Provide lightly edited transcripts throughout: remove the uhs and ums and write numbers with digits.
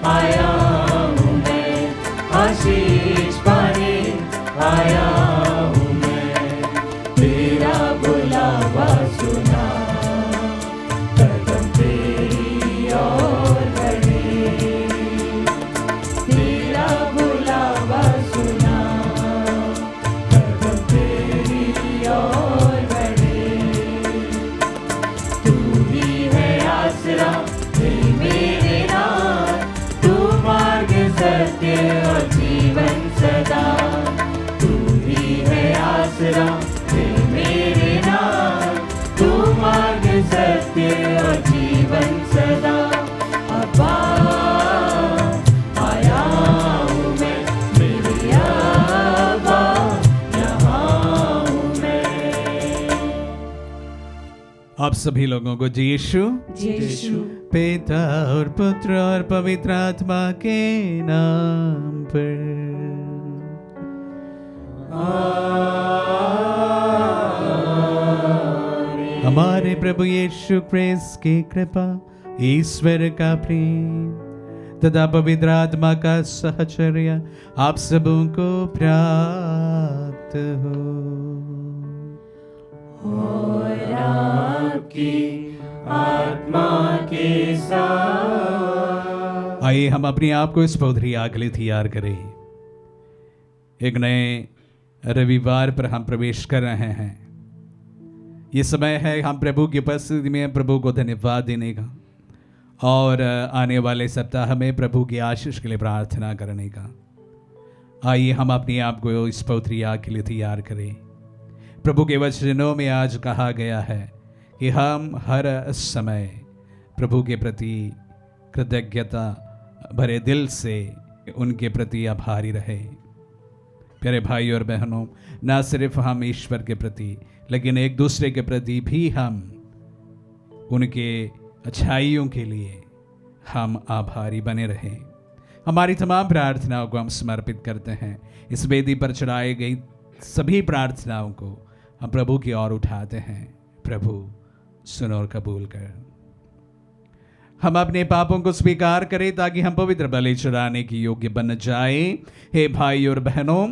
आया हूँ मैं, आशीष पाने आया हूँ मैं। तेरा बुलावा सुना, कदम तेरी ओर बढ़े। तेरा बुलावा सुना, कदम तेरी ओर बढ़े। तू ही है आसरा मेरे नाथ, तू मार्ग सत्य और जीवन सदा। तू ही है आसरा मेरे नाथ, तू मार्ग सत्य और जीवन सदा। अब्बा आया हूँ मैं, मेरे अब्बा यहाँ हूँ मैं। आप सभी लोगों को यीशु यीशु पिता और पुत्र और पवित्र आत्मा के नाम पर। हमारे प्रभु यीशु क्रिस्त की कृपा, ईश्वर का प्रेम तथा पवित्र आत्मा का सहचर्य आप सबों को प्राप्त हो। और आपकी आत्मा के साथ। आइए हम अपने आप को इस पौधरी के लिए तैयार करें। एक नए रविवार पर हम प्रवेश कर रहे हैं। ये समय है हम प्रभु की उपस्थिति में प्रभु को धन्यवाद देने का और आने वाले सप्ताह में प्रभु की आशीष के लिए प्रार्थना करने का। आइए हम अपने आप को इस पौधरी के लिए तैयार करें। प्रभु के वचनों में आज कहा गया है कि हम हर समय प्रभु के प्रति कृतज्ञता भरे दिल से उनके प्रति आभारी रहे। प्यारे भाई और बहनों, ना सिर्फ हम ईश्वर के प्रति लेकिन एक दूसरे के प्रति भी हम उनके अच्छाइयों के लिए हम आभारी बने रहें। हमारी तमाम प्रार्थनाओं को हम समर्पित करते हैं। इस वेदी पर चढ़ाई गई सभी प्रार्थनाओं को हम प्रभु की ओर उठाते हैं। प्रभु सुनो और कबूल कर। हम अपने पापों को स्वीकार करें ताकि हम पवित्र बलि चढ़ाने की योग्य बन जाए। हे भाई और बहनों,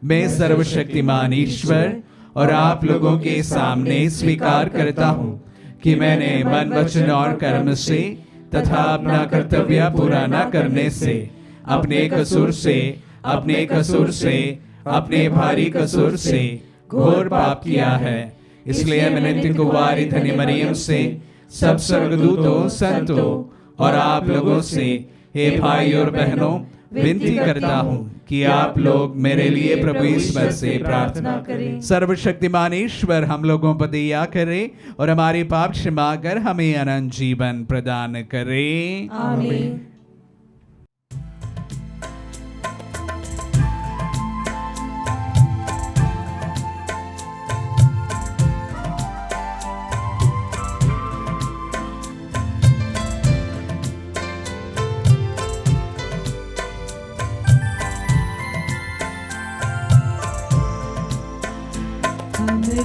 मैं सर्वशक्तिमान ईश्वर और आप लोगों के सामने स्वीकार करता हूँ कि मैंने मन, वचन और कर्म से तथा अपना कर्तव्य पूरा न करने से अपने अपने भारी कसूर से घोर पाप किया है। इसलिए मैं नित्य कुंवारी धन्य मरियम से, सब स्वर्गदूतों, संतों और आप लोगों से, हे भाई और बहनों, विनती करता हूँ कि आप लोग मेरे लिए प्रभु ईश्वर से प्रार्थना करें। सर्वशक्तिमान ईश्वर हम लोगों पर दया करे और हमारे पाप क्षमा कर हमें अनंत जीवन प्रदान करे। आमीन।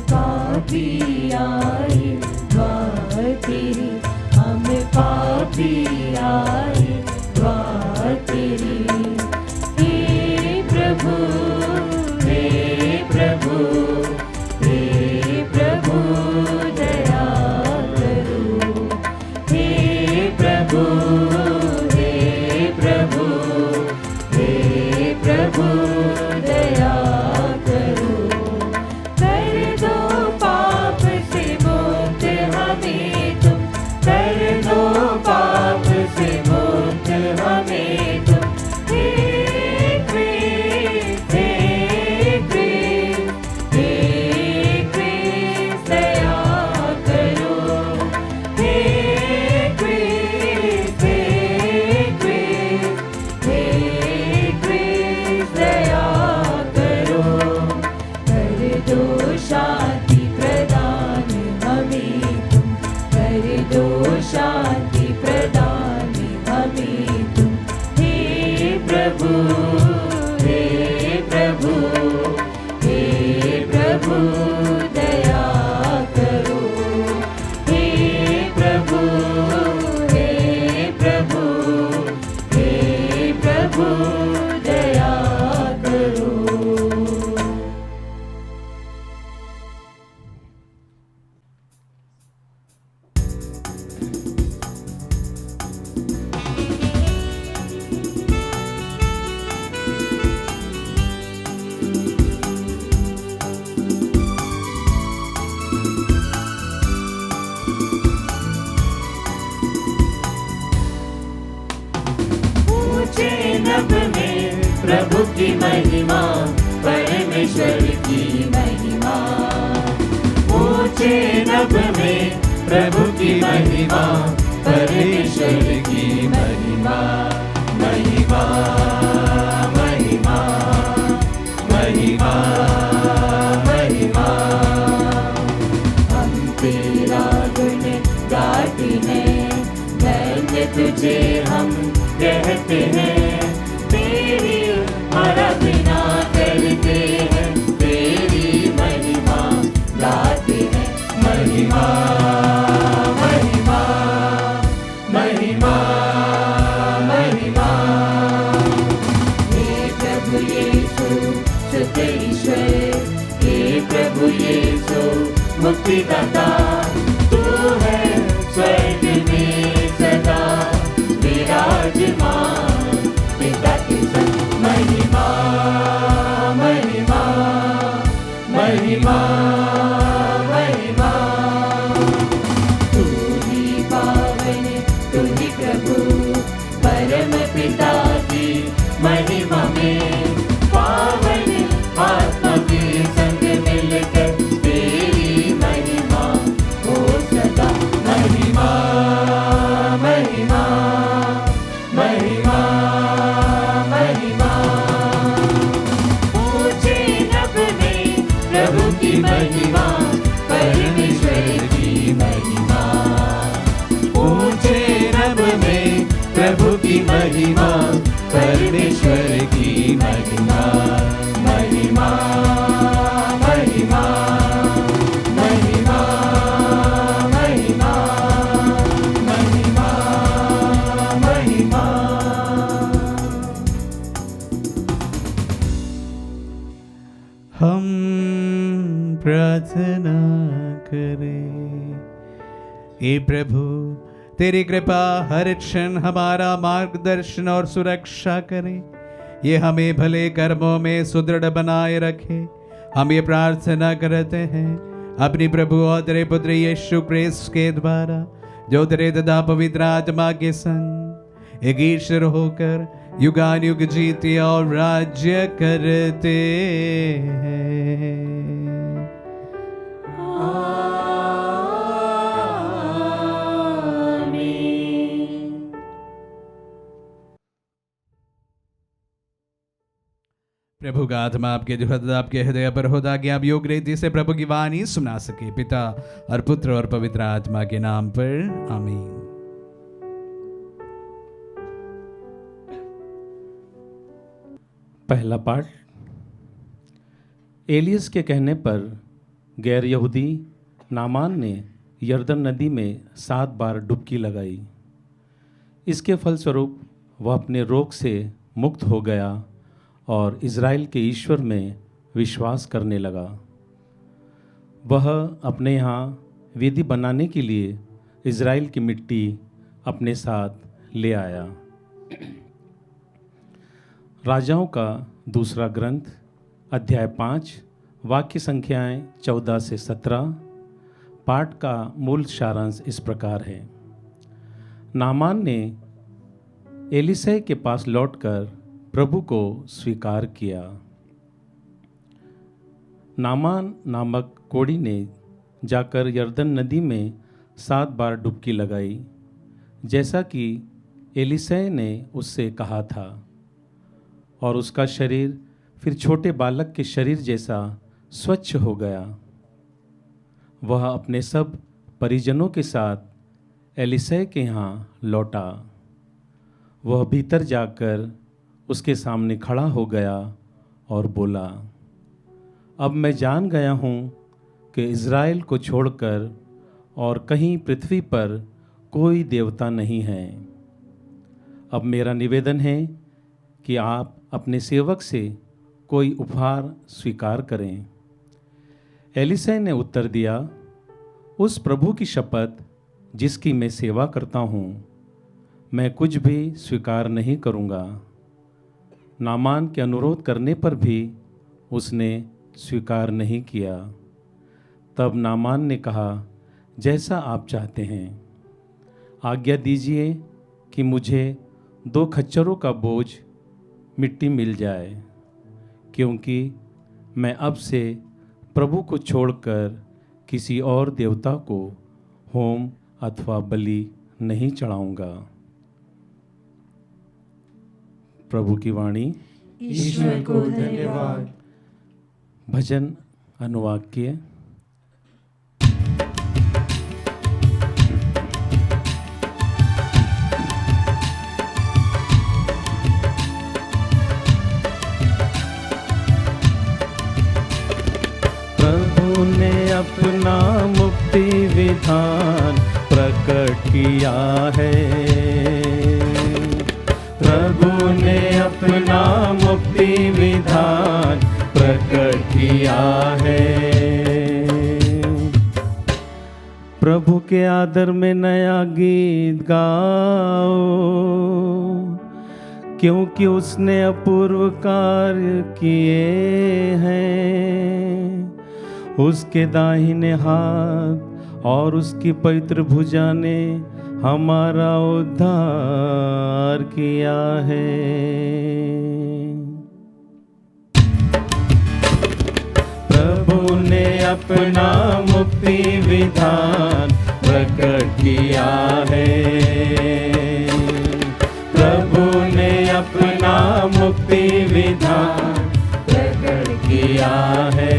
पापी आए द्वार तेरी, हम पापी आए द्वार तेरी। हे प्रभु, हे प्रभु, हे प्रभु दया करो। हे प्रभु, हे प्रभु, हे प्रभु दया करो। कर दो पाप से मुक्त हमें तुम, प्रभु दया करो। ऊंचे नभ में प्रभु की महिमा, परमेश्वर की महिमा। ऊंचे नभ में प्रभु की महिमा, परमेश्वर की महिमा। महिमा महिमा महिमा महिमा। हम तेरा गुण गाते हैं, धन्य तुझे हम कहते हैं। तेरी आराधना करते हैं, तेरी महिमा गाते हैं। महिमा महिमा महिमा महिमा। हे प्रभु यीशु शुद्ध ईश्वर, हे प्रभु यीशु मुक्तिदाता। तू है स्वर्ग में सदा विराजमान, पिता के संग। महिमा महिमा महिमा महिमा। तू ही पावन, तू ही प्रभु, परम पिता की महिमा में। पावन आत्मा के संग मिलकर तेरी महिमा हो सदा। महिमा महिमा महिमा महिमा। ऊंचे नभ में प्रभु की महिमा, परमेश्वर की महिमा। ऊंचे नभ में प्रभु की महिमा, परमेश्वर की महिमा। महिमा महिमा महिमा महिमा महिमा महिमा। हम प्रार्थना करें। हे प्रभु, तेरी कृपा हर क्षण हमारा मार्गदर्शन और सुरक्षा करे। ये हमें भले कर्मों में सुदृढ़ बनाए रखे। हम ये प्रार्थना करते हैं अपनी प्रभु और तेरे पुत्र यीशु क्रिस्त के द्वारा, जो तेरे तथा पवित्र आत्मा के संग एक ईश्वर होकर युगानुयुग जीते और राज्य करते हैं। प्रभु का आत्मा आपके जो आपके हृदय पर हो, ताकि आप योग्य रीति से प्रभु की वाणी सुना सके। पिता और पुत्र और पवित्र आत्मा के नाम पर आमीन। पहला पाठ। एलियस के कहने पर गैर यहूदी नामान ने यरदन नदी में 7 बार डुबकी लगाई। इसके फलस्वरूप वह अपने रोग से मुक्त हो गया और इज़राइल के ईश्वर में विश्वास करने लगा। वह अपने यहाँ वेदी बनाने के लिए इज़राइल की मिट्टी अपने साथ ले आया। राजाओं का दूसरा ग्रंथ अध्याय 5 वाक्य संख्याएं 14 से 17। पाठ का मूल सारांश इस प्रकार है। नामान ने एलीशा के पास लौटकर प्रभु को स्वीकार किया। नामान नामक कोढ़ी ने जाकर यरदन नदी में 7 बार डुबकी लगाई, जैसा कि एलीशा ने उससे कहा था, और उसका शरीर फिर छोटे बालक के शरीर जैसा स्वच्छ हो गया। वह अपने सब परिजनों के साथ एलीशा के यहाँ लौटा। वह भीतर जाकर उसके सामने खड़ा हो गया और बोला, अब मैं जान गया हूँ कि इज़राइल को छोड़कर और कहीं पृथ्वी पर कोई देवता नहीं है। अब मेरा निवेदन है कि आप अपने सेवक से कोई उपहार स्वीकार करें। एलीसै ने उत्तर दिया, उस प्रभु की शपथ जिसकी मैं सेवा करता हूँ, मैं कुछ भी स्वीकार नहीं करूँगा। नामान के अनुरोध करने पर भी उसने स्वीकार नहीं किया। तब नामान ने कहा, जैसा आप चाहते हैं, आज्ञा दीजिए कि मुझे 2 खच्चरों का बोझ मिट्टी मिल जाए, क्योंकि मैं अब से प्रभु को छोड़कर किसी और देवता को होम अथवा बलि नहीं चढ़ाऊंगा। प्रभु की वाणी। ईश्वर को धन्यवाद। भजन अनुवाक्य। प्रभु ने अपना मुक्ति विधान प्रकट किया है। प्रभु ने अपना मुक्ति विधान प्रकट किया है। प्रभु के आदर में नया गीत गाओ, क्योंकि उसने अपूर्व कार्य किए हैं। उसके दाहिने हाथ और उसकी पवित्र भुजा ने हमारा उद्धार किया है। प्रभु ने अपना मुक्ति विधान प्रकट किया है। प्रभु ने अपना मुक्ति विधान प्रकट किया है।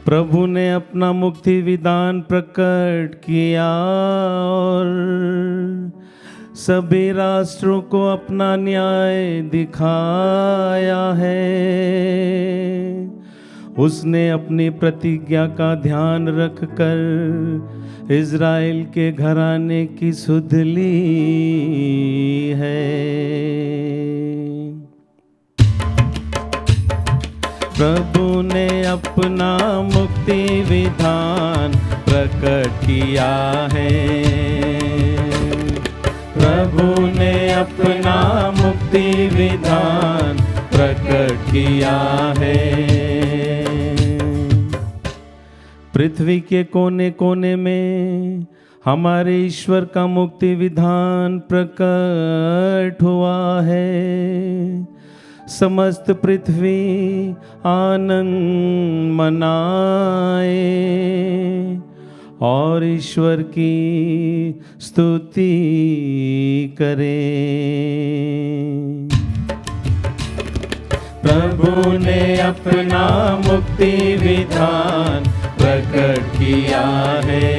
प्रभु ने अपना मुक्ति विधान प्रकट किया और सभी राष्ट्रों को अपना न्याय दिखाया है। उसने अपनी प्रतिज्ञा का ध्यान रखकर इज़राइल के घराने की सुध ली है। प्रभु ने अपना मुक्ति विधान प्रकट किया है। प्रभु ने अपना मुक्ति विधान प्रकट किया है। पृथ्वी के कोने कोने में हमारे ईश्वर का मुक्ति विधान प्रकट हुआ है। समस्त पृथ्वी आनंद मनाए और ईश्वर की स्तुति करें। प्रभु ने अपना मुक्ति विधान प्रकट किया है।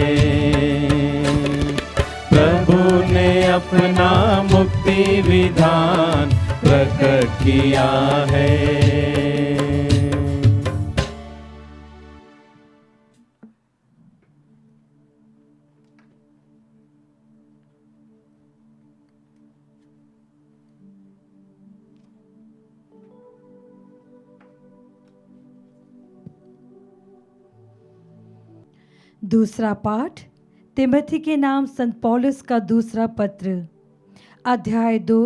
प्रभु ने अपना मुक्ति विधान प्रकट किया है। दूसरा पाठ तिमोथी के नाम संत पौलुस का दूसरा पत्र, अध्याय 2,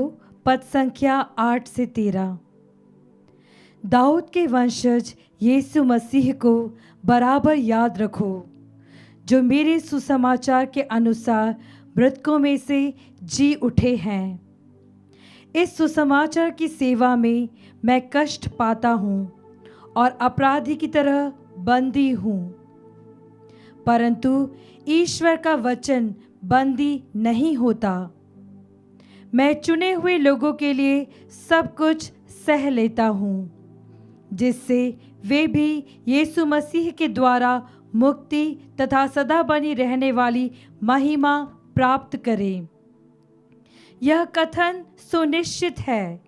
पद संख्या 8 से 13। दाऊद के वंशज यीशु मसीह को बराबर याद रखो, जो मेरे सुसमाचार के अनुसार मृतकों में से जी उठे हैं। इस सुसमाचार की सेवा में मैं कष्ट पाता हूँ और अपराधी की तरह बंदी हूँ, परंतु ईश्वर का वचन बंदी नहीं होता। मैं चुने हुए लोगों के लिए सब कुछ सह लेता हूँ, जिससे वे भी यीशु मसीह के द्वारा मुक्ति तथा सदा बनी रहने वाली महिमा प्राप्त करें। यह कथन सुनिश्चित है,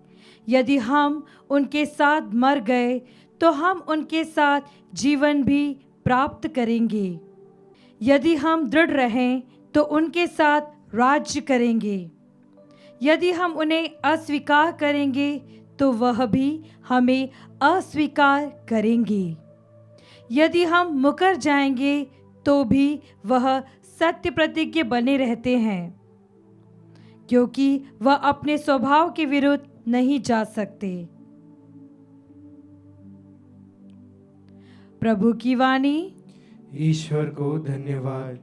यदि हम उनके साथ मर गए तो हम उनके साथ जीवन भी प्राप्त करेंगे। यदि हम दृढ़ रहें तो उनके साथ राज्य करेंगे। यदि हम उन्हें अस्वीकार करेंगे तो वह भी हमें अस्वीकार करेंगे। यदि हम मुकर जाएंगे तो भी वह सत्य प्रतिज्ञ बने रहते हैं, क्योंकि वह अपने स्वभाव के विरुद्ध नहीं जा सकते। प्रभु की वाणी। ईश्वर को धन्यवाद।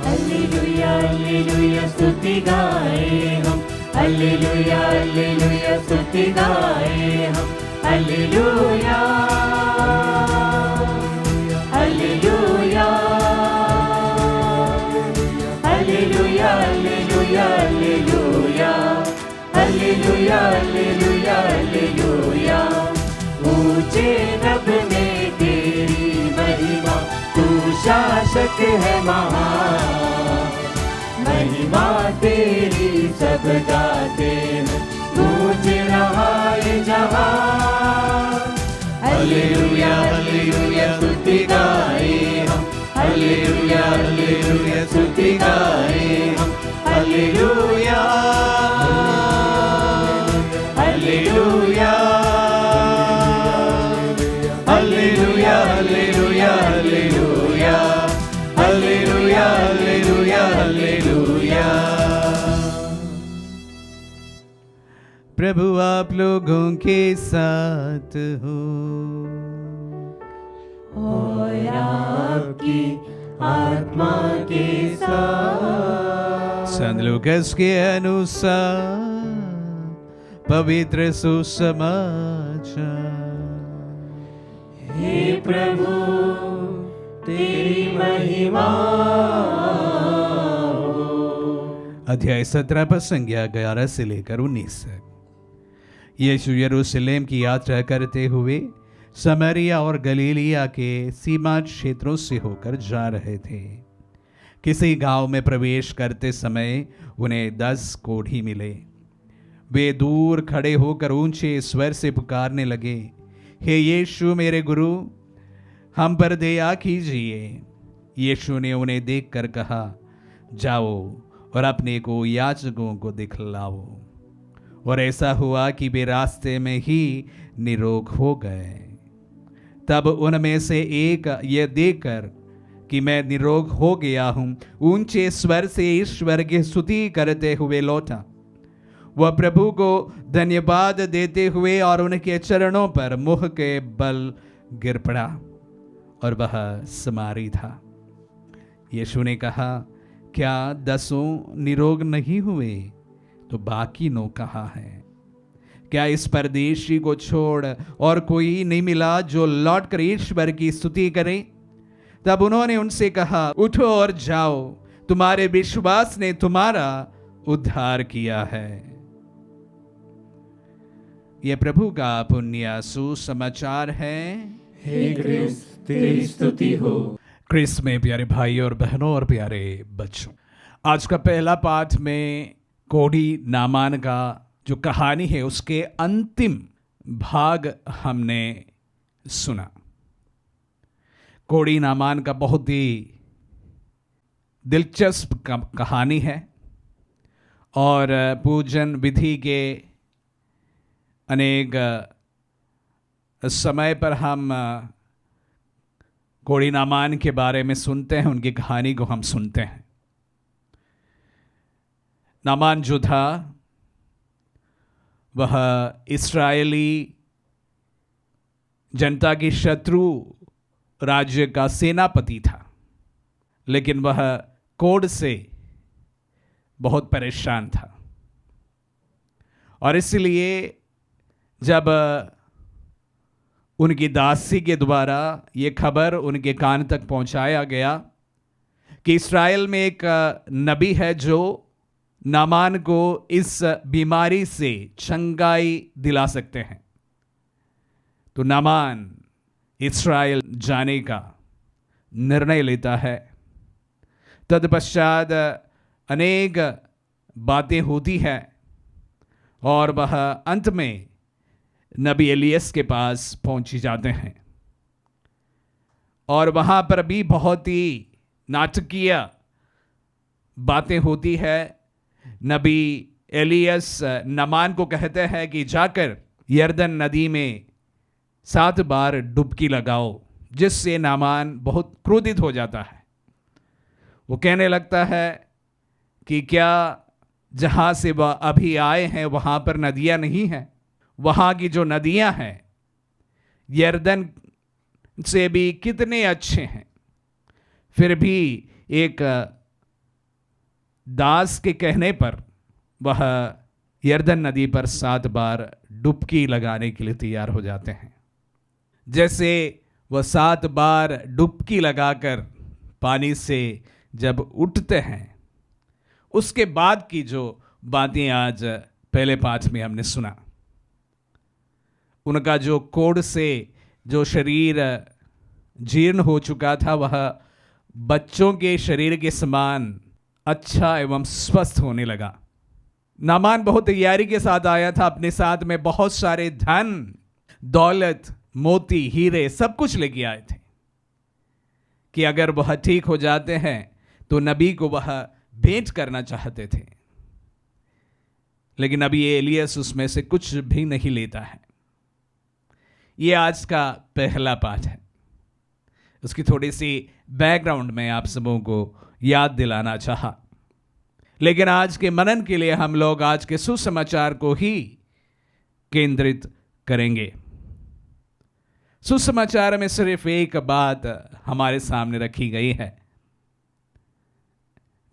हालेलुया हालेलुया स्तुति गाए हम, हालेलुया हालेलुया स्तुति गाए हम, hallelujah hallelujah hallelujah hallelujah hallelujah hallelujah hallelujah hallelujah. ऊंचे नभ में तेरी महिमा, तू शासक है महान, महिमा तेरी सब गाते हैं, गूंज रहा है जहां। हालेलुया हालेलुया स्तुति गाए हम, हालेलुया हालेलुया स्तुति गाए हम, hallelujah hallelujah hallelujah hallelujah hallelujah hallelujah hallelujah hallelujah. प्रभु आप लोगों के साथ हो और आपकी आत्मा के साथ। संत लूकास के अनुसार पवित्र सुसमाचार। हे प्रभु तेरी महिमा हो। अध्याय 17 पर संज्ञा 11 से लेकर 19 तक। यीशु यरूशलेम की यात्रा करते हुए समरिया और गलीलिया के सीमा क्षेत्रों से होकर जा रहे थे। किसी गांव में प्रवेश करते समय उन्हें 10 कोढ़ी मिले। वे दूर खड़े होकर ऊंचे स्वर से पुकारने लगे, हे यीशु मेरे गुरु, हम पर दया कीजिए। यीशु ने उन्हें देखकर कहा, जाओ और अपने को याजकों को दिखलाओ। और ऐसा हुआ कि वे रास्ते में ही निरोग हो गए। तब उनमें से एक यह देखकर कि मैं निरोग हो गया हूं, ऊंचे स्वर से ईश्वर की स्तुति करते हुए लौटा। वह प्रभु को धन्यवाद देते हुए और उनके चरणों पर मुंह के बल गिर पड़ा, और वह समारी था। यीशु ने कहा, क्या 10 निरोग नहीं हुए? तो बाकी 9 कहाँ हैं? क्या इस परदेशी को छोड़ और कोई नहीं मिला जो लौटकर ईश्वर की स्तुति करे? तब उन्होंने उनसे कहा, उठो और जाओ, तुम्हारे विश्वास ने तुम्हारा उद्धार किया है। यह प्रभु का पुण्य सुसमाचार है। हे क्रिस्त तेरी स्तुति हो। क्रिस्त में प्यारे भाई और बहनों और प्यारे बच्चों, आज का पहला पाठ में कोढ़ी नामान का जो कहानी है उसके अंतिम भाग हमने सुना। कोढ़ी नामान का बहुत ही दिलचस्प कहानी है और पूजन विधि के अनेक समय पर हम कोढ़ी नामान के बारे में सुनते हैं, उनकी कहानी को हम सुनते हैं। नामान जो था वह इस्राएली जनता की शत्रु राज्य का सेनापति था, लेकिन वह कोढ़ से बहुत परेशान था। और इसलिए जब उनकी दासी के द्वारा ये खबर उनके कान तक पहुंचाया गया कि इस्राएल में एक नबी है जो नामान को इस बीमारी से चंगाई दिला सकते हैं, तो नामान इस्राएल जाने का निर्णय लेता है। तत्पश्चात अनेक बातें होती है और वह अंत में नबी एलियस के पास पहुंची जाते हैं और वहाँ पर भी बहुत ही नाटकीय बातें होती है। नबी एलियस नामान को कहते हैं कि जाकर यरदन नदी में 7 बार डुबकी लगाओ, जिससे नामान बहुत क्रोधित हो जाता है। वो कहने लगता है कि क्या जहाँ से वह अभी आए हैं वहाँ पर नदियाँ नहीं हैं? वहाँ की जो नदियाँ हैं यरदन से भी कितने अच्छे हैं। फिर भी एक दास के कहने पर वह यरदन नदी पर 7 बार डुबकी लगाने के लिए तैयार हो जाते हैं। जैसे वह 7 बार डुबकी लगाकर पानी से जब उठते हैं, उसके बाद की जो बातें आज पहले पाठ में हमने सुना, उनका जो कोढ़ से जो शरीर जीर्ण हो चुका था वह बच्चों के शरीर के समान अच्छा एवं स्वस्थ होने लगा। नामान बहुत तैयारी के साथ आया था, अपने साथ में बहुत सारे धन दौलत मोती हीरे सब कुछ लेके आए थे कि अगर वह ठीक हो जाते हैं तो नबी को वह भेंट करना चाहते थे। लेकिन अभी एलियस उसमें से कुछ भी नहीं लेता है। ये आज का पहला पाठ है। उसकी थोड़ी सी बैकग्राउंड में आप सबों को याद दिलाना चाहा, लेकिन आज के मनन के लिए हम लोग आज के सुसमाचार को ही केंद्रित करेंगे। सुसमाचार में सिर्फ एक बात हमारे सामने रखी गई है,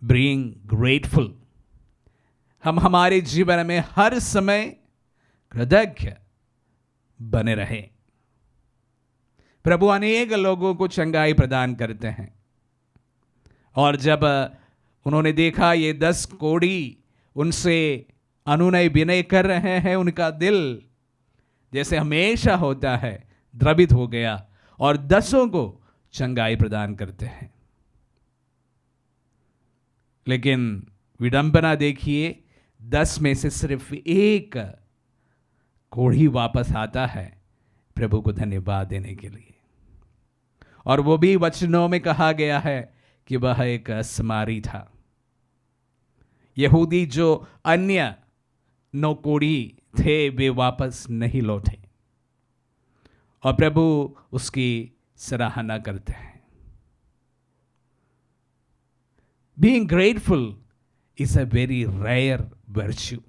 बीइंग ग्रेटफुल। हम हमारे जीवन में हर समय कृतज्ञ बने रहें। प्रभु अनेक लोगों को चंगाई प्रदान करते हैं और जब उन्होंने देखा ये 10 कोढ़ी उनसे अनुनय विनय कर रहे हैं, उनका दिल जैसे हमेशा होता है द्रवित हो गया और 10 को चंगाई प्रदान करते हैं। लेकिन विडंबना देखिए, 10 में से सिर्फ 1 कोढ़ी वापस आता है प्रभु को धन्यवाद देने के लिए, और वो भी वचनों में कहा गया है कि वह एक समारी था। यहूदी जो अन्य 9 कोढ़ी थे वे वापस नहीं लौटे और प्रभु उसकी सराहना करते हैं। Being grateful is a very rare virtue.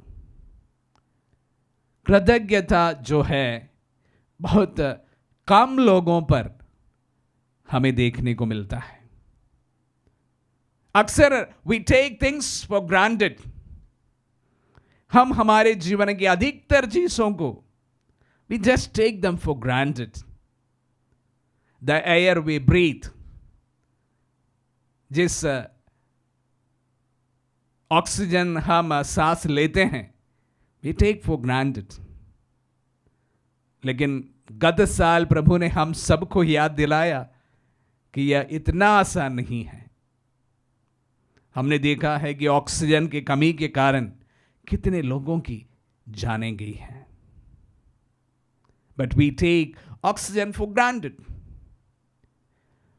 कृतज्ञता जो है बहुत कम लोगों पर हमें देखने को मिलता है। अक्सर we take things for granted. हम हमारे जीवन की अधिकतर चीजों को we just take them for granted. The air we breathe, जिस ऑक्सीजन हम सांस लेते हैं, we take for granted. लेकिन गत साल प्रभु ने हम सबको याद दिलाया कि यह इतना आसान नहीं है। हमने देखा है कि ऑक्सीजन की कमी के कारण कितने लोगों की जानें गई हैं। But we take oxygen for granted.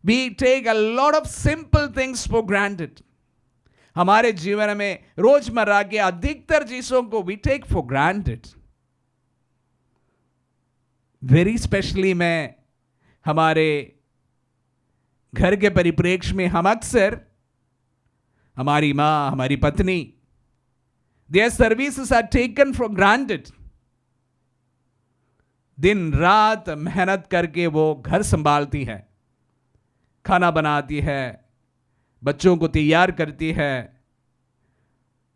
We take a lot of simple things for granted. हमारे जीवन में रोजमर्रा के अधिकतर चीजों को we take for granted. Very specially मैं हमारे घर के परिप्रेक्ष्य में हम अक्सर हमारी माँ, हमारी पत्नी, their services are taken for granted. दिन रात मेहनत करके वो घर संभालती है, खाना बनाती है, बच्चों को तैयार करती है,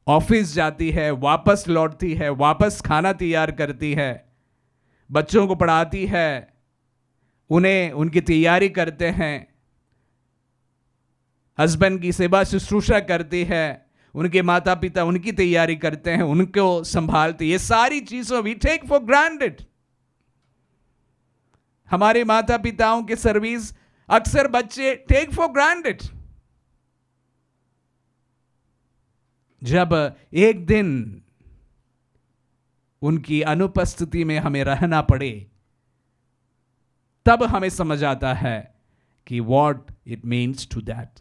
ऑफिस जाती है, वापस लौटती है, वापस खाना तैयार करती है, बच्चों को पढ़ाती है, उन्हें उनकी तैयारी करते हैं, हस्बैंड की सेवा शुश्रूषा करती है, उनके माता पिता उनकी तैयारी करते हैं, उनको संभालती। ये सारी चीजों वी टेक फॉर ग्रांटेड। हमारे माता पिताओं के सर्विस अक्सर बच्चे टेक फॉर ग्रांटेड। जब एक दिन उनकी अनुपस्थिति में हमें रहना पड़े, तब हमें समझ आता है कि what it means to that.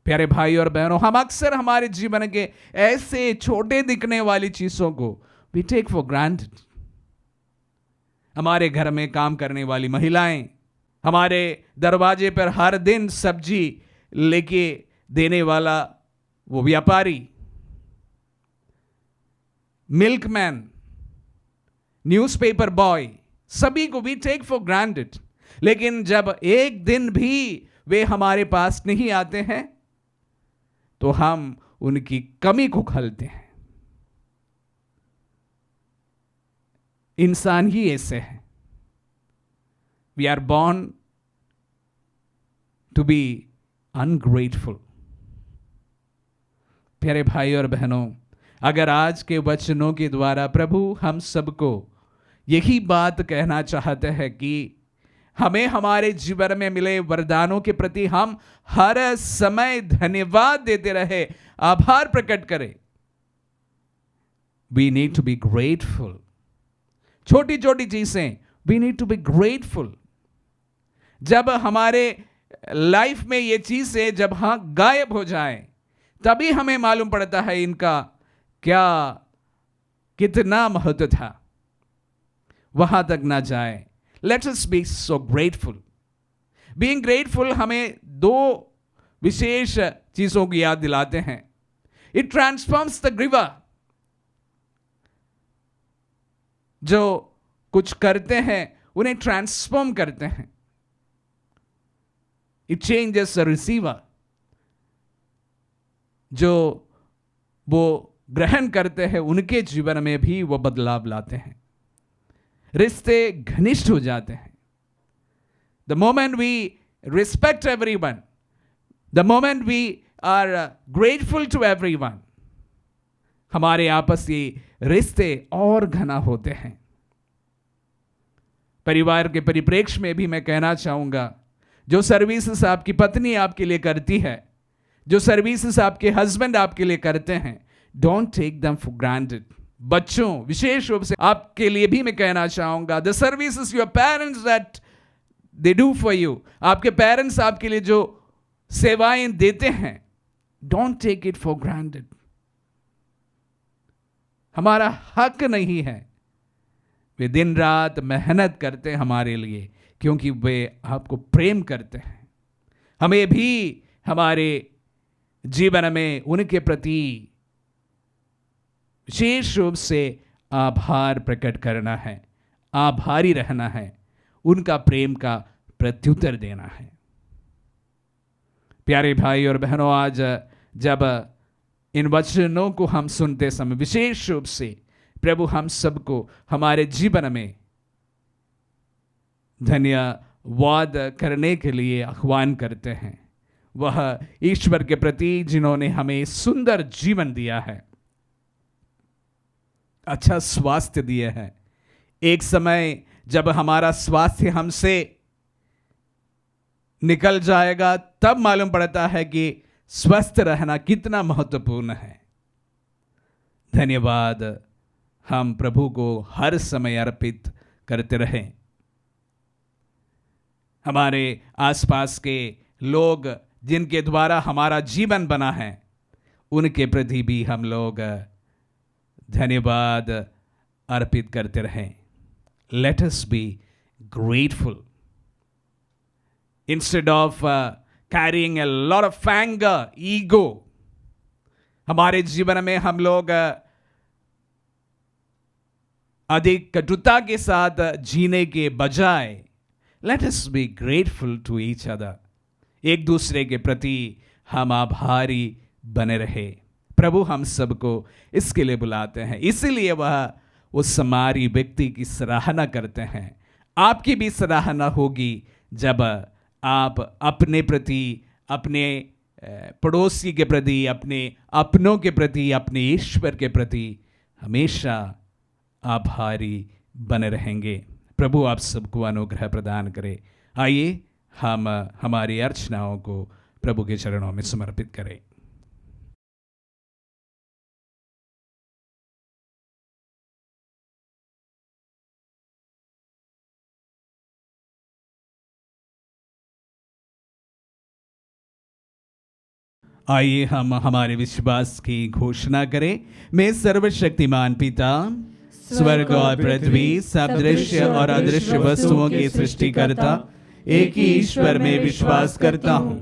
प्यारे भाई और बहनों, हम अक्सर हमारे जीवन के ऐसे छोटे दिखने वाली चीजों को वी टेक फॉर ग्रांटेड। हमारे घर में काम करने वाली महिलाएं, हमारे दरवाजे पर हर दिन सब्जी लेके देने वाला वो व्यापारी, मिल्कमैन, न्यूज़पेपर बॉय, सभी को वी टेक फॉर ग्रांटेड। लेकिन जब एक दिन भी वे हमारे पास नहीं आते हैं तो हम उनकी कमी को खलते हैं। इंसान ही ऐसे है। We are born to be ungrateful. प्यारे भाई और बहनों, अगर आज के वचनों के द्वारा प्रभु हम सबको यही बात कहना चाहते हैं कि हमें हमारे जीवन में मिले वरदानों के प्रति हम हर समय धन्यवाद देते रहे, आभार प्रकट करें। We need to be grateful. छोटी छोटी चीजें, we need to be grateful. जब हमारे लाइफ में ये चीजें जब गायब हो जाएं, तभी हमें मालूम पड़ता है इनका क्या कितना महत्व था। वहां तक ना जाए। Late us B so grateful. Being grateful हमें दो विशेष चीजों की याद दिलाते हैं। It transforms the giver. जो कुछ करते हैं उन्हें ट्रांसफॉर्म करते हैं। It changes the receiver. जो वो ग्रहण करते हैं उनके जीवन में भी वो बदलाव लाते हैं। रिश्ते घनिष्ठ हो जाते हैं। The moment we respect everyone, the moment we are grateful to everyone, हमारे आपसी रिश्ते और घना होते हैं। परिवार के परिप्रेक्ष्य में भी मैं कहना चाहूंगा, जो सर्विसेज आपकी पत्नी आपके लिए करती है, जो सर्विसेज आपके हस्बैंड आपके लिए करते हैं, don't take them for granted. बच्चों, विशेष रूप से आपके लिए भी मैं कहना चाहूंगा, the services your parents that they do for you, आपके पेरेंट्स आपके लिए जो सेवाएं देते हैं, don't take it for granted. हमारा हक नहीं है। वे दिन रात मेहनत करते हैं हमारे लिए, क्योंकि वे आपको प्रेम करते हैं। हमें भी हमारे जीवन में उनके प्रति विशेष रूप से आभार प्रकट करना है, आभारी रहना है, उनका प्रेम का प्रत्युत्तर देना है। प्यारे भाई और बहनों, आज जब इन वचनों को हम सुनते समय विशेष रूप से प्रभु हम सबको हमारे जीवन में धन्यवाद करने के लिए आह्वान करते हैं। वह ईश्वर के प्रति जिन्होंने हमें सुंदर जीवन दिया है, अच्छा स्वास्थ्य दिया है। एक समय जब हमारा स्वास्थ्य हमसे निकल जाएगा, तब मालूम पड़ता है कि स्वस्थ रहना कितना महत्वपूर्ण है। धन्यवाद हम प्रभु को हर समय अर्पित करते रहें। हमारे आसपास के लोग जिनके द्वारा हमारा जीवन बना है, उनके प्रति भी हम लोग धन्यवाद अर्पित करते रहें। Late us be grateful instead of carrying a lot of anger, ego. हमारे जीवन में हम लोग अधिक कटुता के साथ जीने के बजाय let us be grateful to each other. एक दूसरे के प्रति हम आभारी बने रहे। प्रभु हम सबको इसके लिए बुलाते हैं। इसीलिए वह उस समारी व्यक्ति की सराहना करते हैं। आपकी भी सराहना होगी जब आप अपने प्रति, अपने पड़ोसी के प्रति, अपने अपनों के प्रति, अपने ईश्वर के प्रति हमेशा आभारी बने रहेंगे। प्रभु आप सबको अनुग्रह प्रदान करे। आइए हम हमारी अर्चनाओं को प्रभु के चरणों में समर्पित करें। आइए हम हमारे विश्वास की घोषणा करें। मैं सर्वशक्तिमान पिता, स्वर्ग और पृथ्वी, सब दृश्य और अदृश्य वस्तुओं के सृष्टिकर्ता एक ही ईश्वर में विश्वास करता हूँ।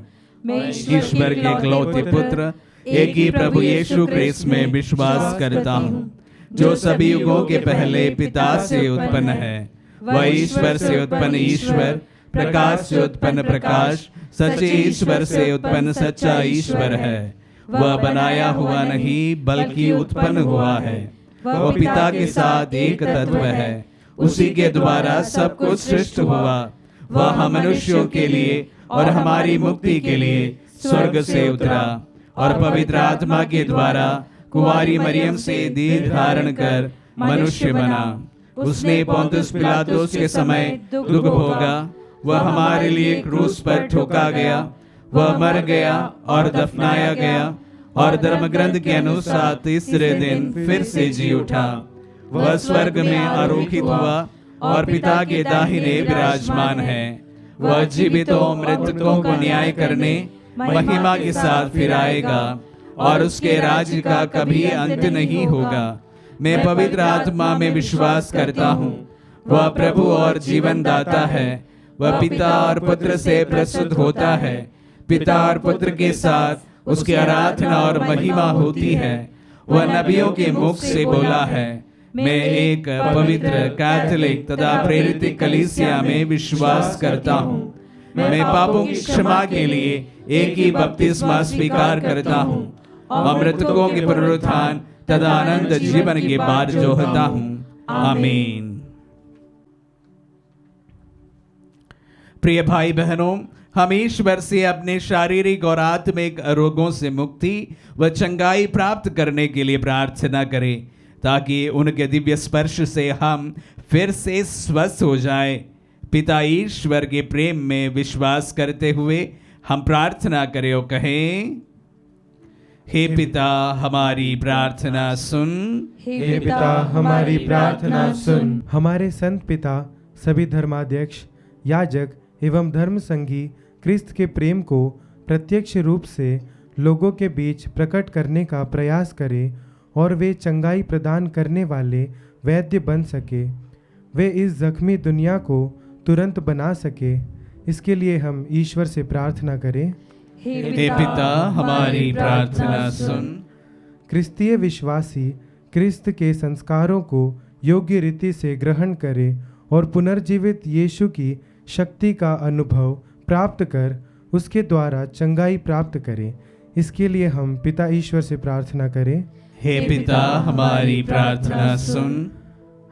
मैं ईश्वर के इकलौते पुत्र एक ही प्रभु यीशु ख्रिस्त में विश्वास करता हूँ, जो सभी युगों के पहले पिता से उत्पन्न है। वह ईश्वर से उत्पन्न ईश्वर, प्रकाश से उत्पन्न प्रकाश, सच्चे ईश्वर से उत्पन्न सच्चा ईश्वर है। वह बनाया हुआ नहीं बल्कि उत्पन्न हुआ है। वह पिता के साथ एक तत्व है। उसी के द्वारा सब कुछ सृष्टि हुआ। वह हम मनुष्यों के लिए और हमारी मुक्ति के लिए स्वर्ग से उतरा और पवित्र आत्मा के द्वारा कुंवारी मरियम से देह धारण कर मनुष्य बना। उसने पोंतुस पिलातुस के समय दुख भोगा। वह हमारे लिए क्रूस पर ठोका गया। वह मर गया और दफनाया गया और धर्म ग्रंथ के अनुसार तीसरे दिन फिर से जी उठा। वह स्वर्ग में आरोहित हुआ और पिता के दाहिने विराजमान है। वह जीवितों मृतकों को न्याय करने महिमा के साथ फिर आएगा और उसके राज्य का कभी अंत नहीं होगा। मैं पवित्र आत्मा में विश्वास करता हूँ। वह प्रभु और जीवन दाता है। वह पिता और पुत्र से प्रस्तुत होता है। पिता और पुत्र के साथ उसकी आराधना और महिमा होती है। वह नबियों के मुख से बोला है। मैं एक पवित्र कैथोलिक तथा प्रेरित कलीसिया में विश्वास करता हूँ। मैं पापों की क्षमा के लिए एक ही बपतिस्मा स्वीकार करता हूँ और मृतकों के पुनरुत्थान तथा अनंत जीवन के बाद जोहता हूँ। आमीन। प्रिय भाई बहनों, हम ईश्वर से अपने शारीरिक और आत्मिक रोगों से मुक्ति व चंगाई प्राप्त करने के लिए प्रार्थना करें, ताकि उनके दिव्य स्पर्श से हम फिर से स्वस्थ हो जाएं। पिता ईश्वर के प्रेम में विश्वास करते हुए हम प्रार्थना करें और कहें, हे पिता हमारी प्रार्थना सुन। हे पिता हमारी प्रार्थना सुन। हमारे संत पिता, सभी धर्माध्यक्ष, याजक एवं धर्म संगी क्रिस्त के प्रेम को प्रत्यक्ष रूप से लोगों के बीच प्रकट करने का प्रयास करें और वे चंगाई प्रदान करने वाले वैद्य बन सके। वे इस जख्मी दुनिया को तुरंत बना सके। इसके लिए हम ईश्वर से प्रार्थना करें। हे पिता हमारी प्रार्थना सुन। क्रिस्तीय विश्वासी क्रिस्त के संस्कारों को योग्य रीति से ग्रहण करें और पुनर्जीवित यीशु की शक्ति का अनुभव प्राप्त कर उसके द्वारा चंगाई प्राप्त करें। इसके लिए हम पिता ईश्वर से प्रार्थना करें। हे पिता हमारी प्रार्थना सुन।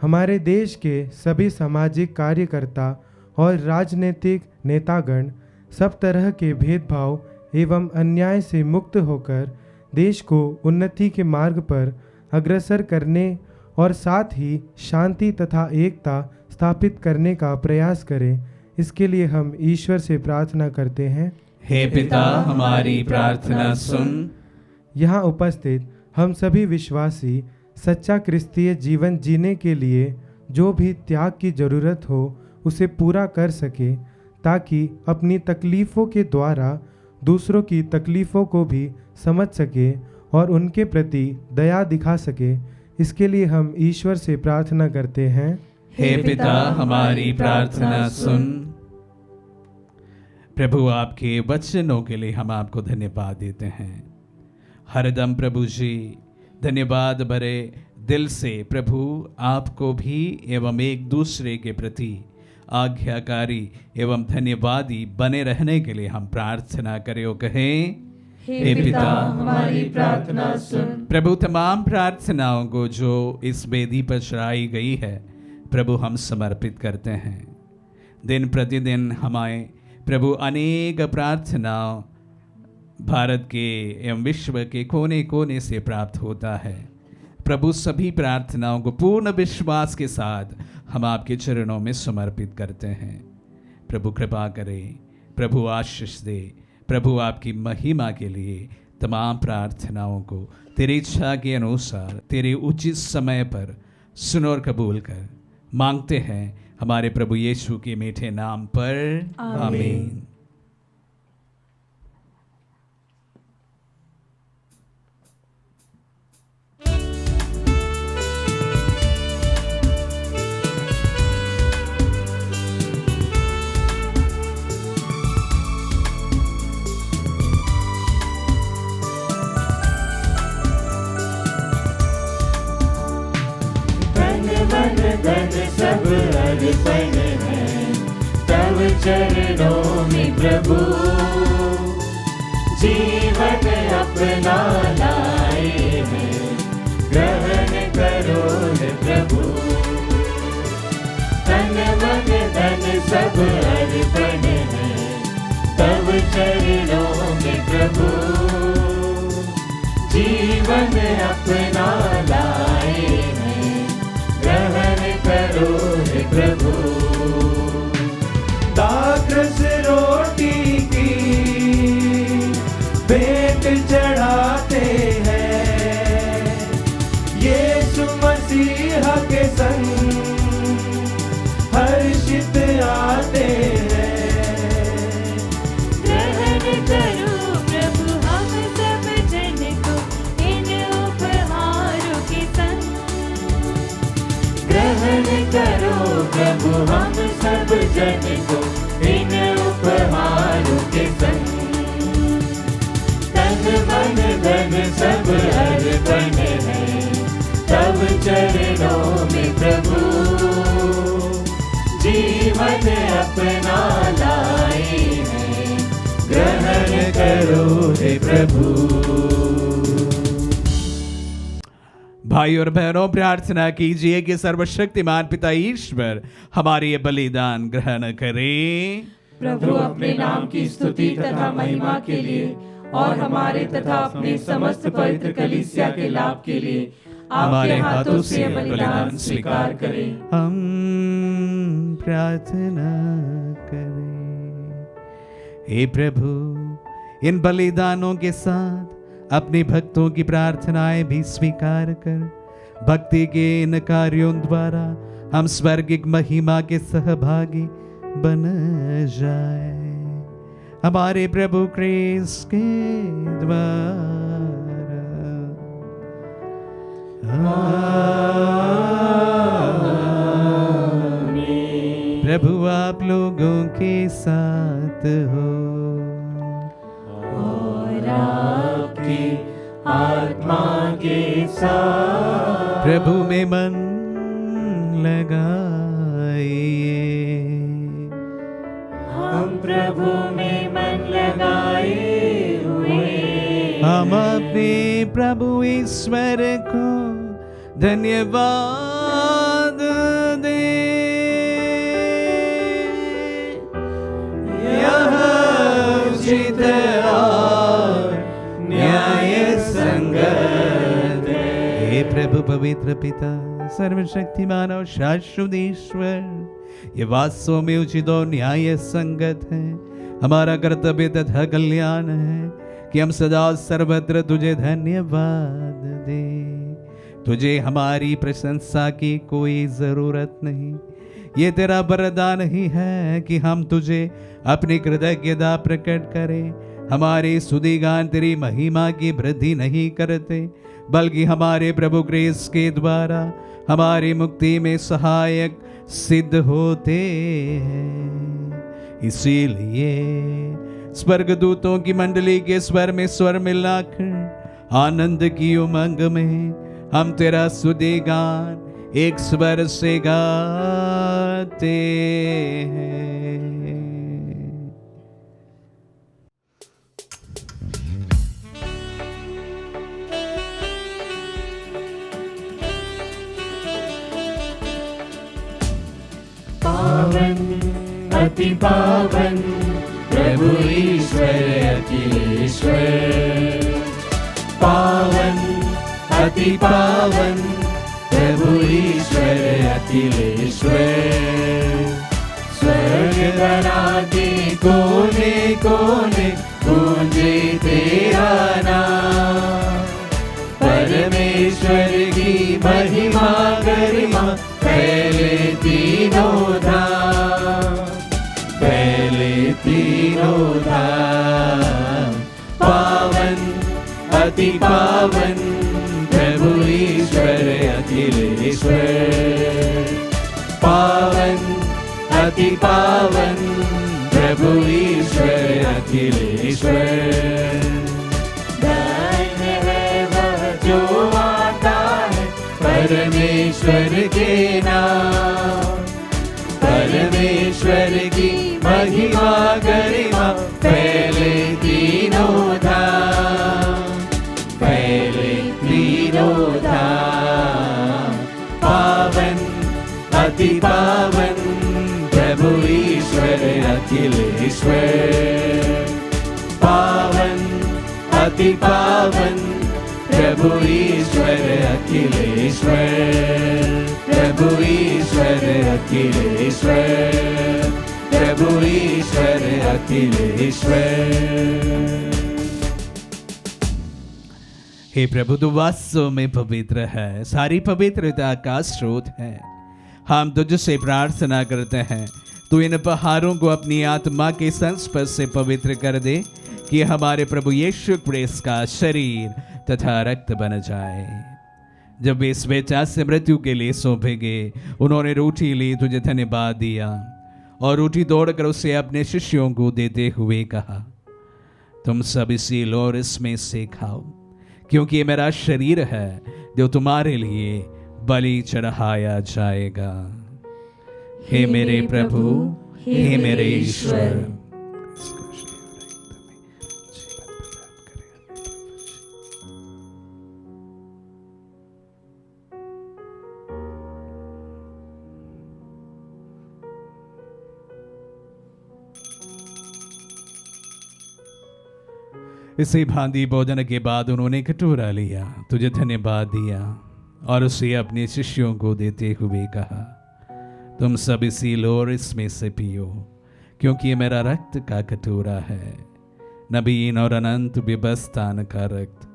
हमारे देश के सभी सामाजिक कार्यकर्ता और राजनीतिक नेतागण सब तरह के भेदभाव एवं अन्याय से मुक्त होकर देश को उन्नति के मार्ग पर अग्रसर करने और साथ ही शांति तथा एकता स्थापित करने का प्रयास करें। इसके लिए हम ईश्वर से प्रार्थना करते हैं। हे पिता हमारी प्रार्थना सुन। यहाँ उपस्थित हम सभी विश्वासी सच्चा क्रिस्तीय जीवन जीने के लिए जो भी त्याग की जरूरत हो उसे पूरा कर सके, ताकि अपनी तकलीफ़ों के द्वारा दूसरों की तकलीफ़ों को भी समझ सके और उनके प्रति दया दिखा सके। इसके लिए हम ईश्वर से प्रार्थना करते हैं। हे पिता हमारी प्रार्थना सुन। प्रभु आपके वचनों के लिए हम आपको धन्यवाद देते हैं। हरदम प्रभु जी धन्यवाद भरे दिल से प्रभु आपको भी एवं एक दूसरे के प्रति आज्ञाकारी एवं धन्यवादी बने रहने के लिए हम प्रार्थना करें और कहें, हे पिता हमारी प्रार्थना सुन। प्रभु तमाम प्रार्थनाओं को जो इस वेदी पर चढ़ाई गई है प्रभु हम समर्पित करते हैं। दिन प्रतिदिन हमें प्रभु अनेक प्रार्थना भारत के एवं विश्व के कोने कोने से प्राप्त होता है। प्रभु सभी प्रार्थनाओं को पूर्ण विश्वास के साथ हम आपके चरणों में समर्पित करते हैं। प्रभु कृपा करे, प्रभु आशीष दे, प्रभु आपकी महिमा के लिए तमाम प्रार्थनाओं को तेरी इच्छा के अनुसार तेरे उचित समय पर सुन और कबूल कर मांगते हैं हमारे प्रभु यीशु के मीठे नाम पर, आमीन। धन सब अर्पण है तव चरणों में प्रभु, जीवन अपना लाए हैं ग्रहण करो हे प्रभु। तन मन धन सब अर्पण है तव चरणों में प्रभु, जीवन अपना लाए ग्रहण करो हे प्रभु। दाखरस रोटी की भेंट चढ़ाते हैं, यीशु मसीहा के संग हर्षित आते हैं। ग्रहण करो प्रभु हम सब जन को इन उपहारों के संग, ग्रहण करो प्रभु हम सब जन को इन उपहारों के संग। तन मन धन सब अर्पण है तब चरणों में प्रभु, जीवन अपना लाए हैं ग्रहण करो हे प्रभु। भाई और बहनों, प्रार्थना कीजिए कि सर्वशक्तिमान पिता ईश्वर हमारे ये बलिदान ग्रहण करे। प्रभु अपने नाम की स्तुति तथा महिमा के लिए और हमारे तथा अपने समस्त पवित्र कलीसिया के लाभ के लिए आपके हाथों से बलिदान स्वीकार करें। हम प्रार्थना करें। हे प्रभु, इन बलिदानों के साथ अपने भक्तों की प्रार्थनाएं भी स्वीकार कर भक्ति के इन कार्यों द्वारा हम स्वर्गिक महिमा के सहभागी बन जाए। हमारे प्रभु क्रिस्त के द्वारा। प्रभु आप लोगों के साथ हो और आपकी आत्मा के साथ। प्रभु में मन लगाइए। हम प्रभु में मन लगाए हुए हम अपने प्रभु ईश्वर को धन्यवाद दे। यह उचित और न्याय संगत है। हे प्रभु पवित्र पिता, सर्वशक्तिमान और शाश्वत ईश्वर, ये वास्तव में उचित और न्याय संगत है। हमारा कर्तव्य तथा कल्याण है कि हम सदा सर्वत्र तुझे धन्यवाद दे। तुझे हमारी प्रशंसा की कोई जरूरत नहीं। ये तेरा वरदान ही है कि हम तुझे अपनी कृतज्ञता प्रकट करें। हमारे स्तुतिगान तेरी महिमा की वृद्धि नहीं करते, बल्कि हमारे प्रभु क्रिस्त के द्वारा हमारी मुक्ति में सहायक सिद्ध होते हैं। इसीलिए स्वर्गदूतों की मंडली के स्वर में स्वर मिलाकर आनंद की उमंग में हम तेरा स्तुति गान एक स्वर से गाते हैं। पावन अति पावन प्रभु ईश्वर अखिलेश्वर। पावन अति पावन प्रभु ईश्वर अखिलेश्वर। स्वर्ग धराते कोने कोने गूंजे तेरा नाम। परमेश्वर की महिमा गरिमा फैले तीनों धाम, फैले तीनों धाम। पावन अति पावन प्रभु ईश्वर अखिलेश्वर। पावन अति पावन प्रभु ईश्वर अखिलेश्वर। धन्य है वह जो आता है परमेश्वर के नाम। परमेश्वर की महिमा गरिमा फैले तीनों धाम, फैले तीनों धाम। पावन अति पावन प्रभु ईश्वर अखिलेश्वर। पावन अति पावन प्रभु ईश्वर अखिलेश्वर। प्रभु ईश्वर अखिलेश्वर। प्रभु ईश्वर अखिलेश्वर। हे प्रभु, तू वास्तव में पवित्र है, सारी पवित्रता का स्रोत है। हम तुझसे प्रार्थना करते हैं, तू इन पहाड़ों को अपनी आत्मा के संस्पर्श से पवित्र कर दे कि हमारे प्रभु यीशु क्रिस्त का शरीर तथा रक्त बन जाए। जब वे स्वेच्छा से मृत्यु के लिए सौंपे गए, उन्होंने रोटी ली, तुझे धन्यवाद दिया और रोटी तोड़कर उसे अपने शिष्यों को देते हुए कहा, तुम सब इसी लो और इसमें से खाओ, क्योंकि ये मेरा शरीर है जो तुम्हारे लिए बलि चढ़ाया जाएगा। हे मेरे प्रभु, हे मेरे ईश्वर। इसी भांति भोजन के बाद उन्होंने कटोरा लिया, तुझे धन्यवाद दिया और उसे अपने शिष्यों को देते हुए कहा, तुम सब इसी लो और इसमें से पियो, क्योंकि ये मेरा रक्त का कटोरा है, नवीन और अनंत व्यवस्थान का रक्त,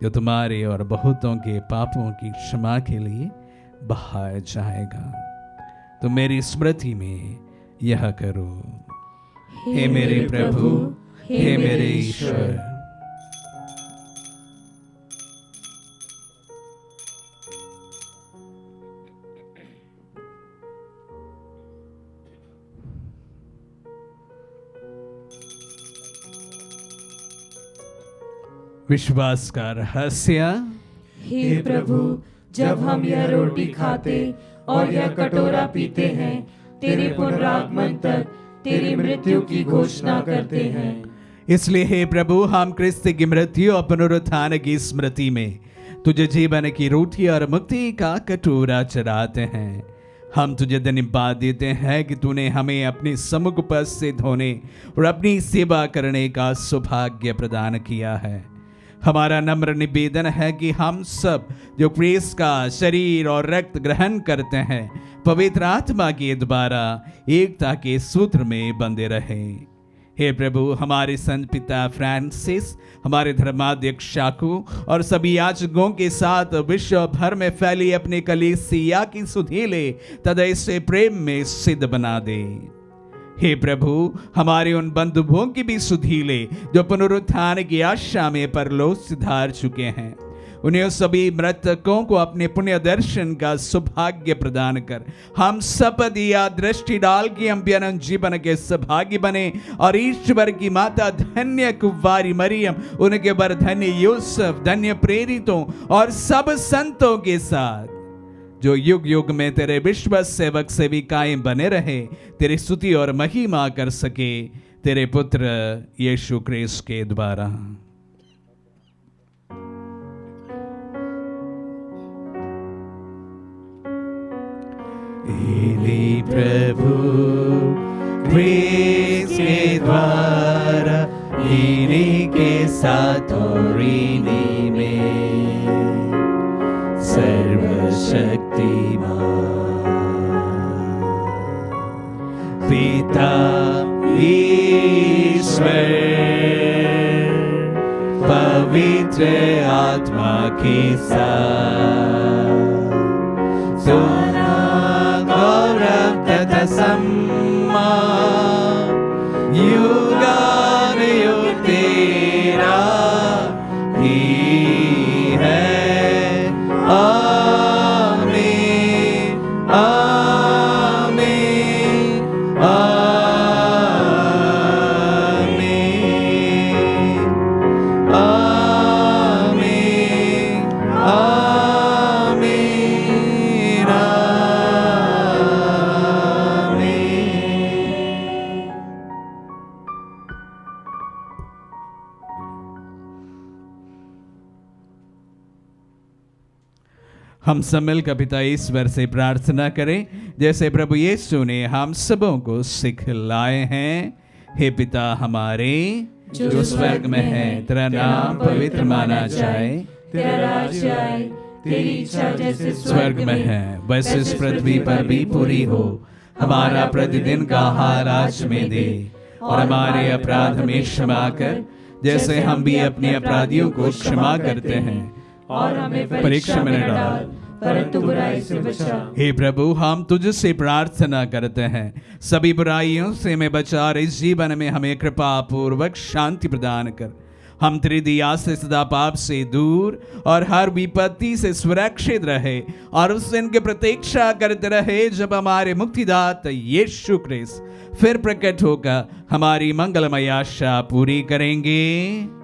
जो तुम्हारे और बहुतों के पापों की क्षमा के लिए बहाया जाएगा। तुम मेरी स्मृति में यह करो। हे मेरे प्रभु, हे मेरे ईश्वर। विश्वास का रहस्य। हे प्रभु, जब हम यह रोटी खाते और यह कटोरा पीते हैं, तेरे पुनरागमन तक तेरी मृत्यु की घोषणा करते हैं। इसलिए हे प्रभु, हम क्रिस्त की मृत्यु और पुनरुत्थान की स्मृति में तुझे जीवन की रोटी और मुक्ति का कटोरा चढ़ाते हैं। हम तुझे धन्यवाद देते हैं कि तूने हमें अपने सम्मुख उपस्थित होने और अपनी सेवा करने का सौभाग्य प्रदान किया है। हमारा नम्र निवेदन है कि हम सब जो क्रिस्त का शरीर और रक्त ग्रहण करते हैं, पवित्र आत्मा के द्वारा एकता के सूत्र में बंधे रहें। हे प्रभु, हमारे संत पिता फ्रांसिस, हमारे धर्माध्यक्ष शाकू और सभी याजकों के साथ विश्व भर में फैली अपनी कलीसिया की सुधीले तथा इसे प्रेम में सिद्ध बना दे। हे प्रभु, हमारे उन बंधुओं की भी सुधीले जो पुनरुत्थान की आशा में परलोक सिधार चुके हैं, उन्हें सभी मृतकों को अपने पुण्य दर्शन का सौभाग्य प्रदान कर हम शपथ या दृष्टि डाल के हम अनंत जीवन के सौभाग्य बने और ईश्वर की माता धन्य कुंवारी मरियम, उनके वर धन्य यूसुफ, धन्य प्रेरितों और सब संतों के साथ जो युग युग में तेरे विश्वास सेवक सेविकाएं बने रहे, तेरी स्तुति और महिमा कर सके, तेरे पुत्र यीशु क्रिस्त के द्वारा। हे प्रभु, क्रिस्त के द्वारा, इन्हीं के साथ और इन्हीं में ईश्वर पवित्र आत्मा के साथ सोना गौरव तथा सम्मान युगानुयुग तेरा ही है। आमीन आमीन आमीन आमीन आमीन आमीन। हम सब मिलकर पिता ईश्वर से प्रार्थना करें जैसे प्रभु यीशु ने हम सबों को सिखलाए हैं। हे पिता हमारे जो स्वर्ग में है, तेरा नाम पवित्र माना जाए, तेरा राज्य आए, तेरी इच्छा जैसे स्वर्ग में है वैसे इस पृथ्वी पर भी पूरी हो। हमारा प्रतिदिन का आहार आज में दे और हमारे अपराध में क्षमा कर जैसे हम भी अपने अपराधियों को क्षमा करते हैं, और हमें परीक्षा में न डाल परंतु बुराई से बचा। हे प्रभु हम तुझसे प्रार्थना करते हैं, सभी बुराइयों से हमें बचा और इस जीवन में हमें कृपा पूर्वक शांति प्रदान कर। हम तेरी दया से सदा पाप से दूर और हर विपत्ति से सुरक्षित रहे और उस दिन की प्रतीक्षा करते रहे जब हमारे मुक्तिदाता यीशु क्रिस्त फिर प्रकट होकर हमारी मंगलमय आशा पूरी करेंगे।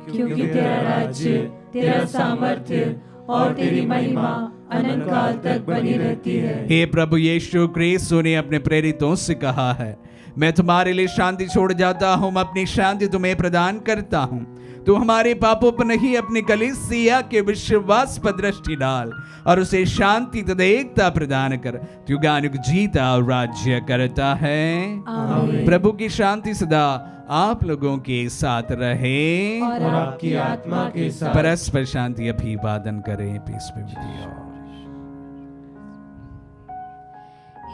क्योंकि तेरा राज्य, तेरा सामर्थ्य और तेरी महिमा अनंत काल तक बनी रहती है। हे प्रभु यीशु क्रिस्त ने अपने प्रेरितों से कहा है, मैं तुम्हारे लिए शांति छोड़ जाता हूँ, अपनी शांति तुम्हें प्रदान करता हूँ। तू हमारे पापों पर नहीं अपनी कलीसिया के विश्वास पर दृष्टि डाल और उसे शांति तथा एकता प्रदान कर। तू युगानुग जीता और राज्य करता है। आमीन। प्रभु की शांति सदा आप लोगों के साथ रहे और आपकी आत्मा के साथ। परस्पर शांति अभिवादन करें। पीस पे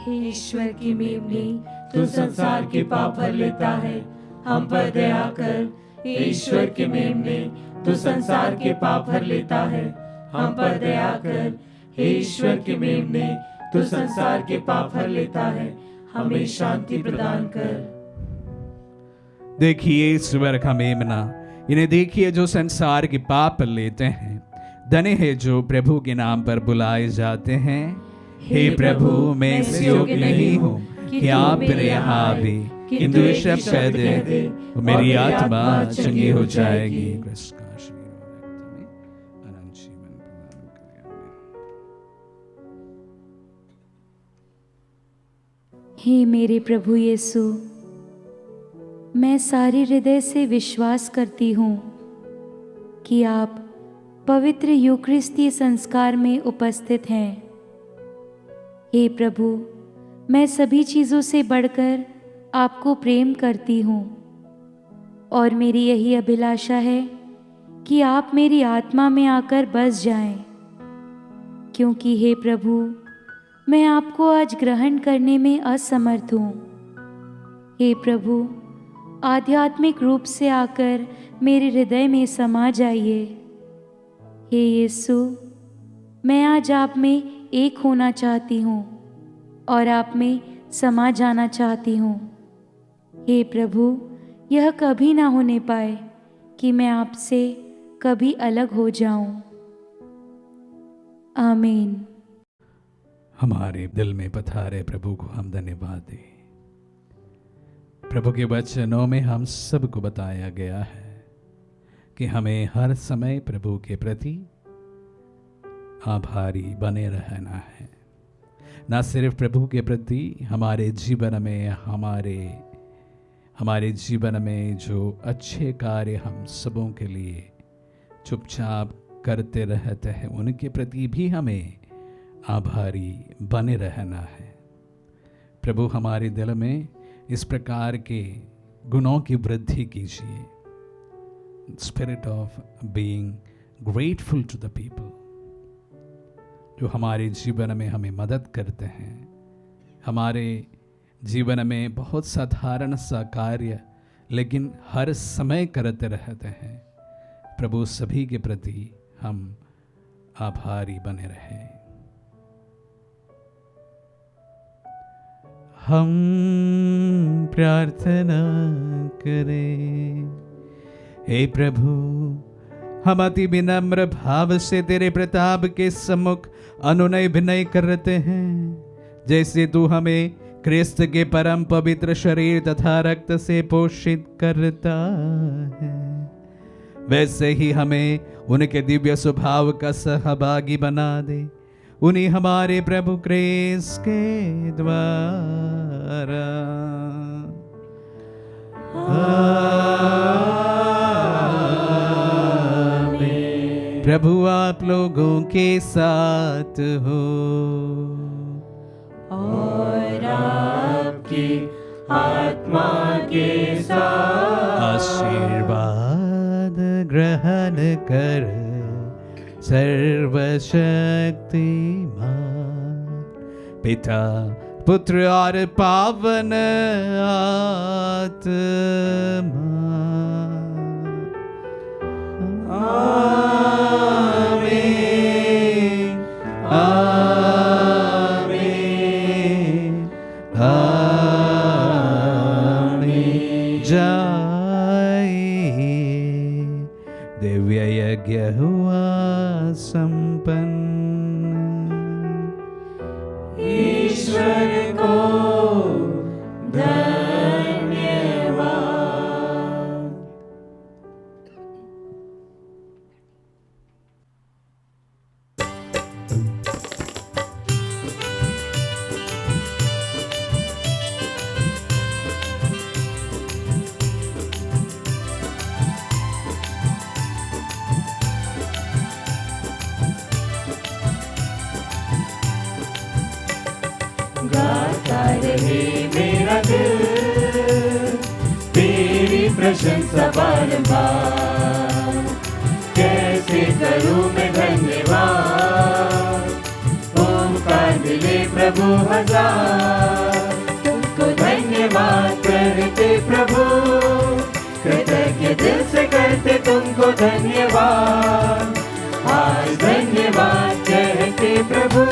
हे ईश्वर की मेमने, तू संसार के पाप भर लेता है, हम पर दया कर। हे ईश्वर के मेमने, तू संसार के पाप भर लेता है, हम पर दया कर। हे ईश्वर के मेमने, तू संसार के पाप भर लेता है, हमें शांति प्रदान कर। देखिए ईश्वर का मेमना, इन्हें देखिए जो संसार के पाप लेते हैं। धन्य है जो प्रभु के नाम पर बुलाए जाते हैं। हे प्रभु मैं इस योग्य नहीं हूँ कि आप मेरे यहाँ आवे, किंतु ये शब्द कह दे और मेरी आत्मा चंगी हो जाएगी। कृष्ण का आशीर्वाद तुम्हें अनंत जीवन प्रदान करे। आमीन। हे मेरे प्रभु यीशु, मैं सारे हृदय से विश्वास करती हूँ कि आप पवित्र यूकरिस्तीय संस्कार में उपस्थित हैं। हे प्रभु, मैं सभी चीज़ों से बढ़कर आपको प्रेम करती हूँ और मेरी यही अभिलाषा है कि आप मेरी आत्मा में आकर बस जाएं, क्योंकि हे प्रभु मैं आपको आज ग्रहण करने में असमर्थ हूँ। हे प्रभु, आध्यात्मिक रूप से आकर मेरे हृदय में समा जाइए। हे यीशु, मैं आज आप में एक होना चाहती हूँ और आप में समा जाना चाहती हूँ। हे प्रभु, यह कभी ना होने पाए कि मैं आपसे कभी अलग हो जाऊं। आमीन। हमारे दिल में पधारे प्रभु को हम धन्यवाद दें। प्रभु के वचनों में हम सबको बताया गया है कि हमें हर समय प्रभु के प्रति आभारी बने रहना है। न सिर्फ प्रभु के प्रति, हमारे जीवन में हमारे जीवन में जो अच्छे कार्य हम सबों के लिए चुपचाप करते रहते हैं उनके प्रति भी हमें आभारी बने रहना है। प्रभु हमारे दिल में इस प्रकार के गुणों की वृद्धि कीजिए। Spirit of being grateful to the people, जो हमारे जीवन में हमें मदद करते हैं, हमारे जीवन में बहुत साधारण सा कार्य लेकिन हर समय करते रहते हैं। प्रभु सभी के प्रति हम आभारी बने रहे। हम प्रार्थना करें। हे प्रभु, हम अति विनम्र भाव से तेरे प्रताप के सम्मुख अनुनय विनय करते हैं। जैसे तू हमें क्रिस्त के परम पवित्र शरीर तथा रक्त से पोषित करता है, वैसे ही हमें उनके दिव्य स्वभाव का सहभागी बना दे। उन्हीं हमारे प्रभु क्रिस्त के द्वारा। आमीन। प्रभु आप लोगों के साथ हो और आपकी आत्मा के साथ। आशीर्वाद ग्रहण कर सर्वशक्तिमान पिता, पुत्र और पावन आत्मा। आमीन। आमीन। आमीन। जाइए, दिव्य यज्ञ हुआ संपन्न। ईश्वर को धन्यवाद। गाता रहे मेरा दिल तेरी प्रशंसा बारंबार। कैसे करूं मैं धन्यवाद, ओमकार मिले प्रभु हजार। तुमको धन्यवाद करते प्रभु, कृतज्ञ दिल से करते तुमको धन्यवाद। आज धन्यवाद कहते प्रभु,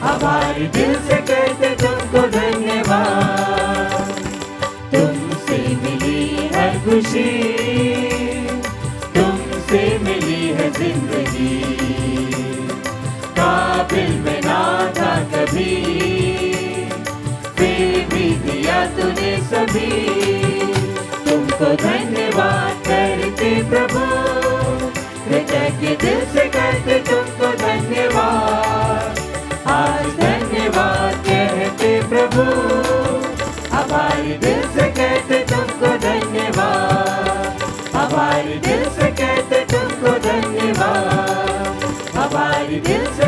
आभारी दिल से कहते तुमको धन्यवाद। तुमसे मिली हर खुशी, तुमसे मिली है जिंदगी। काबिल में ना था कभी, फिर भी दिया तूने सभी। तुमको धन्यवाद करते प्रभु, कृतज्ञ दिल से कहते तुमको धन्यवाद। आज धन्यवाद कहते प्रभु, आभारी दिल से कहते तुमको धन्यवाद। आभारी दिल से कहते तुमको धन्यवाद। आभारी दिल से